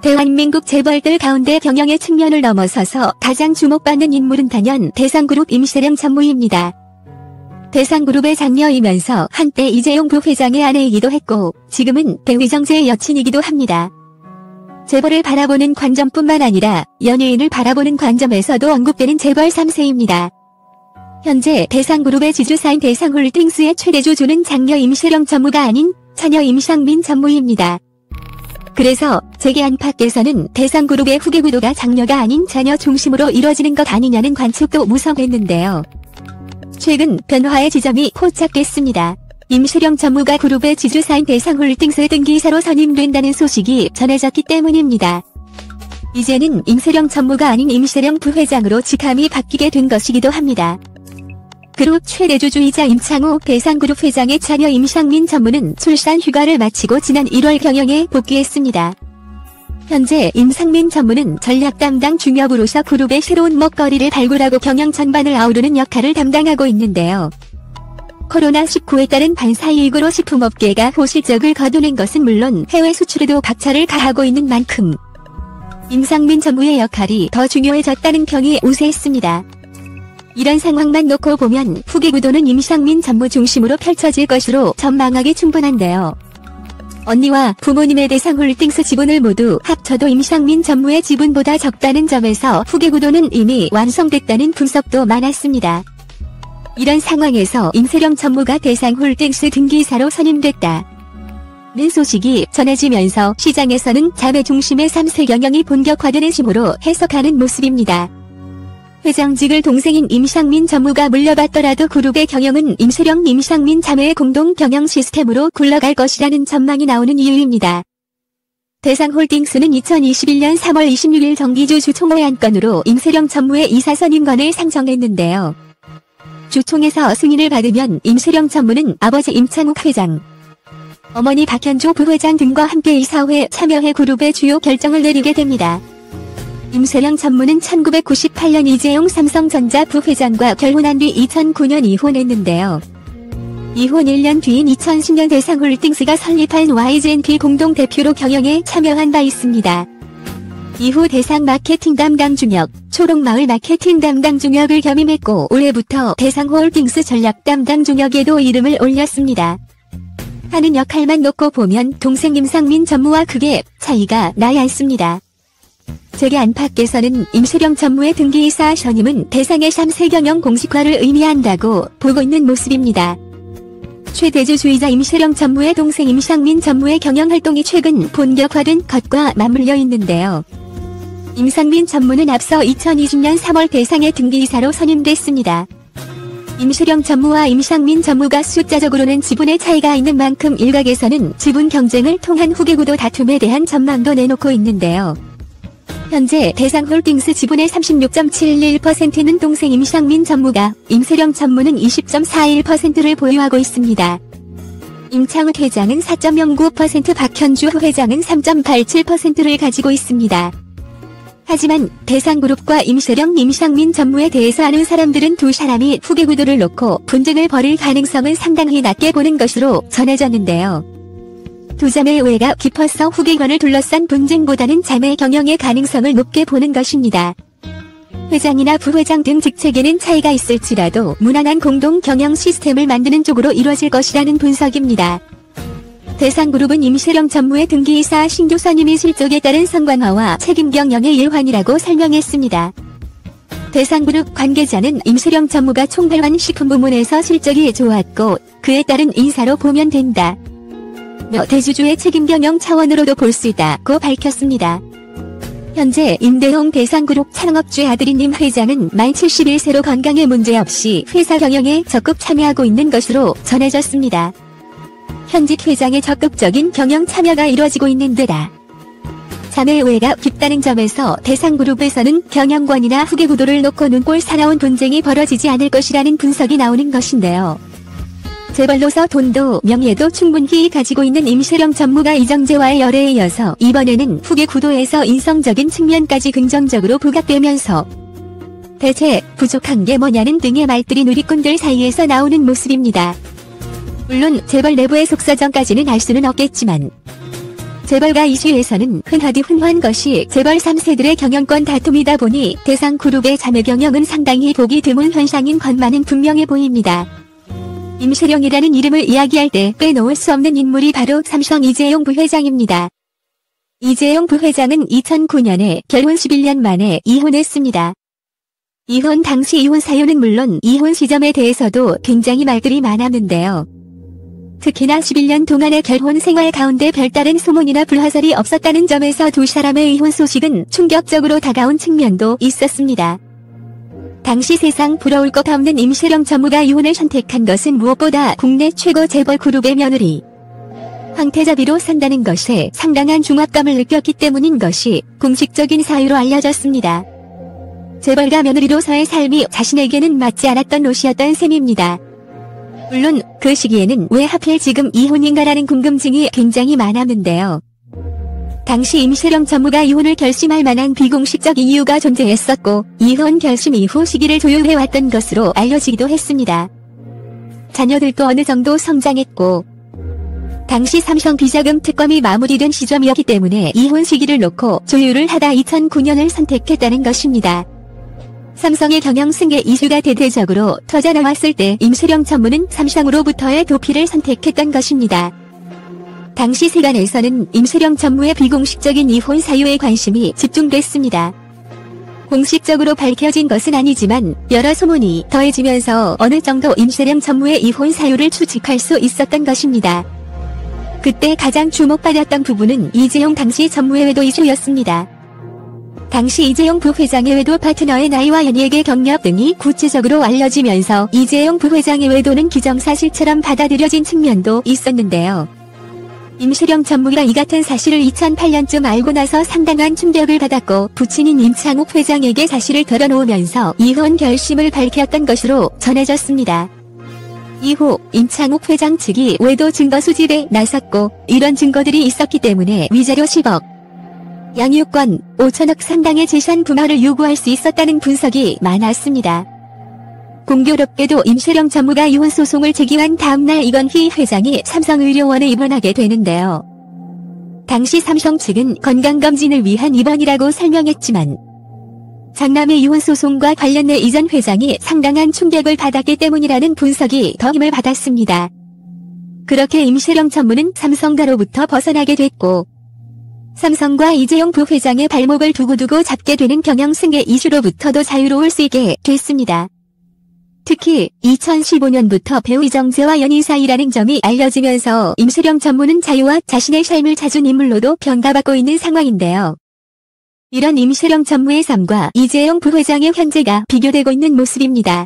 대한민국 재벌들 가운데 경영의 측면을 넘어서서 가장 주목받는 인물은 단연 대상그룹 임세령 전무입니다. 대상그룹의 장녀이면서 한때 이재용 부회장의 아내이기도 했고 지금은 배휘정재의 여친이기도 합니다. 재벌을 바라보는 관점뿐만 아니라 연예인을 바라보는 관점에서도 언급되는 재벌 3세입니다. 현재 대상그룹의 지주사인 대상홀딩스의 최대 주주는 장녀 임세령 전무가 아닌 처녀 임상민 전무입니다. 그래서 재계 안팎에서는 대상그룹의 후계 구도가 장녀가 아닌 자녀 중심으로 이뤄지는 것 아니냐는 관측도 무성했는데요. 최근 변화의 지점이 포착됐습니다. 임세령 전무가 그룹의 지주사인 대상홀딩스 등기이사로 선임된다는 소식이 전해졌기 때문입니다. 이제는 임세령 전무가 아닌 임세령 부회장으로 직함이 바뀌게 된 것이기도 합니다. 그룹 최대 주주이자 임창호 대상그룹 회장의 자녀 임상민 전무는 출산 휴가를 마치고 지난 1월 경영에 복귀했습니다. 현재 임상민 전무는 전략 담당 중역으로서 그룹의 새로운 먹거리를 발굴하고 경영 전반을 아우르는 역할을 담당하고 있는데요. 코로나19에 따른 반사이익으로 식품업계가 호실적을 거두는 것은 물론 해외 수출에도 박차를 가하고 있는 만큼 임상민 전무의 역할이 더 중요해졌다는 평이 우세했습니다. 이런 상황만 놓고 보면 후계 구도는 임상민 전무 중심으로 펼쳐질 것으로 전망하기 충분한데요. 언니와 부모님의 대상홀딩스 지분을 모두 합쳐도 임상민 전무의 지분보다 적다는 점에서 후계 구도는 이미 완성됐다는 분석도 많았습니다. 이런 상황에서 임세령 전무가 대상홀딩스 등기이사로 선임됐다는 소식이 전해지면서 시장에서는 자매 중심의 3세 경영이 본격화되는 심으로 해석하는 모습입니다. 회장직을 동생인 임상민 전무가 물려받더라도 그룹의 경영은 임세령 임상민 자매의 공동 경영 시스템으로 굴러갈 것이라는 전망이 나오는 이유입니다. 대상홀딩스는 2021년 3월 26일 정기주 주총회 안건으로 임세령 전무의 이사 선임권을 상정했는데요. 주총에서 승인을 받으면 임세령 전무는 아버지 임창욱 회장, 어머니 박현주 부회장 등과 함께 이사회에 참여해 그룹의 주요 결정을 내리게 됩니다. 임세령 전무는 1998년 이재용 삼성전자 부회장과 결혼한 뒤 2009년 이혼했는데요. 이혼 1년 뒤인 2010년 대상홀딩스가 설립한 YGNP 공동대표로 경영에 참여한 바 있습니다. 이후 대상 마케팅 담당 중역, 초록마을 마케팅 담당 중역을 겸임했고 올해부터 대상홀딩스 전략 담당 중역에도 이름을 올렸습니다. 하는 역할만 놓고 보면 동생 임상민 전무와 크게 차이가 나지 않습니다. 재계 안팎에서는 임세령 전무의 등기이사 선임은 대상의 3세 경영 공식화를 의미한다고 보고 있는 모습입니다. 최대주주이자 임세령 전무의 동생 임상민 전무의 경영활동이 최근 본격화된 것과 맞물려 있는데요. 임상민 전무는 앞서 2020년 3월 대상의 등기이사로 선임됐습니다. 임세령 전무와 임상민 전무가 숫자적으로는 지분의 차이가 있는 만큼 일각에서는 지분 경쟁을 통한 후계구도 다툼에 대한 전망도 내놓고 있는데요. 현재 대상홀딩스 지분의 36.71%는 동생 임상민 전무가, 임세령 전무는 20.41%를 보유하고 있습니다. 임창욱 회장은 4.09%, 박현주 회장은 3.87%를 가지고 있습니다. 하지만 대상그룹과 임세령, 임상민 전무에 대해서 아는 사람들은 두 사람이 후계구도를 놓고 분쟁을 벌일 가능성은 상당히 낮게 보는 것으로 전해졌는데요. 두 자매의 우애가 깊어서 후계권을 둘러싼 분쟁보다는 자매 경영의 가능성을 높게 보는 것입니다. 회장이나 부회장 등 직책에는 차이가 있을지라도 무난한 공동 경영 시스템을 만드는 쪽으로 이뤄질 것이라는 분석입니다. 대상그룹은 임세령 전무의 등기이사 신규 선임이 실적에 따른 성과화와 책임 경영의 일환이라고 설명했습니다. 대상그룹 관계자는 임세령 전무가 총괄한 식품부문에서 실적이 좋았고 그에 따른 인사로 보면 된다. 대주주의 책임 경영 차원으로도 볼 수 있다고 밝혔습니다. 현재 임대홍 대상그룹 창업주의 아들인 임 회장은 만 71세로 건강에 문제없이 회사 경영에 적극 참여하고 있는 것으로 전해졌습니다. 현직 회장의 적극적인 경영 참여가 이루어지고 있는 데다 자매의 우애가 깊다는 점에서 대상그룹에서는 경영권이나 후계구도를 놓고 눈꼴 사나운 분쟁이 벌어지지 않을 것이라는 분석이 나오는 것인데요. 재벌로서 돈도 명예도 충분히 가지고 있는 임세령 전무가 이정재와의 열애에 이어서 이번에는 후계 구도에서 인성적인 측면까지 긍정적으로 부각되면서 대체 부족한 게 뭐냐는 등의 말들이 누리꾼들 사이에서 나오는 모습입니다. 물론 재벌 내부의 속사정까지는 알 수는 없겠지만 재벌가 이슈에서는 흔하디 흔한 것이 재벌 3세들의 경영권 다툼이다 보니 대상그룹의 자매 경영은 상당히 보기 드문 현상인 것만은 분명해 보입니다. 임시령이라는 이름을 이야기할 때 빼놓을 수 없는 인물이 바로 삼성 이재용 부회장입니다. 이재용 부회장은 2009년에 결혼 11년 만에 이혼했습니다. 이혼 당시 이혼 사유는 물론 이혼 시점에 대해서도 굉장히 말들이 많았는데요. 특히나 11년 동안의 결혼 생활 가운데 별다른 소문이나 불화설이 없었다는 점에서 두 사람의 이혼 소식은 충격적으로 다가온 측면도 있었습니다. 당시 세상 부러울 것 없는 임시령 전무가 이혼을 선택한 것은 무엇보다 국내 최고 재벌 그룹의 며느리 황태자비로 산다는 것에 상당한 중압감을 느꼈기 때문인 것이 공식적인 사유로 알려졌습니다. 재벌가 며느리로서의 삶이 자신에게는 맞지 않았던 노릇이었던 셈입니다. 물론 그 시기에는 왜 하필 지금 이혼인가라는 궁금증이 굉장히 많았는데요. 당시 임시령 전무가 이혼을 결심할 만한 비공식적 이유가 존재했었고 이혼 결심 이후 시기를 조율해왔던 것으로 알려지기도 했습니다. 자녀들도 어느 정도 성장했고 당시 삼성 비자금 특검이 마무리된 시점이었기 때문에 이혼 시기를 놓고 조율을 하다 2009년을 선택했다는 것입니다. 삼성의 경영 승계 이슈가 대대적으로 터져나왔을 때 임시령 전무는 삼성으로부터의 도피를 선택했던 것입니다. 당시 세간에서는 임시령 전무의 비공식적인 이혼 사유에 관심이 집중됐습니다. 공식적으로 밝혀진 것은 아니지만 여러 소문이 더해지면서 어느 정도 임시령 전무의 이혼 사유를 추측할 수 있었던 것입니다. 그때 가장 주목받았던 부분은 이재용 당시 전무의 외도 이슈였습니다. 당시 이재용 부회장의 외도 파트너의 나이와 연예계 경력 등이 구체적으로 알려지면서 이재용 부회장의 외도는 기정사실처럼 받아들여진 측면도 있었는데요. 임시령 전무가 이 같은 사실을 2008년쯤 알고 나서 상당한 충격을 받았고 부친인 임창욱 회장에게 사실을 털어놓으면서 이혼 결심을 밝혔던 것으로 전해졌습니다. 이후 임창욱 회장 측이 외도 증거 수집에 나섰고 이런 증거들이 있었기 때문에 위자료 10억, 양육권 5천억 상당의 재산 분할을 요구할 수 있었다는 분석이 많았습니다. 공교롭게도 임시령 전무가 이혼 소송을 제기한 다음날 이건희 회장이 삼성의료원에 입원하게 되는데요. 당시 삼성 측은 건강검진을 위한 입원이라고 설명했지만 장남의 이혼 소송과 관련해 이전 회장이 상당한 충격을 받았기 때문이라는 분석이 더 힘을 받았습니다. 그렇게 임시령 전무는 삼성가로부터 벗어나게 됐고 삼성과 이재용 부회장의 발목을 두고두고 잡게 되는 경영 승계 이슈로부터도 자유로울 수 있게 됐습니다. 특히 2015년부터 배우 이정재와 연인 사이라는 점이 알려지면서 임시령 전무는 자유와 자신의 삶을 찾은 인물로도 평가받고 있는 상황인데요. 이런 임시령 전무의 삶과 이재용 부회장의 현재가 비교되고 있는 모습입니다.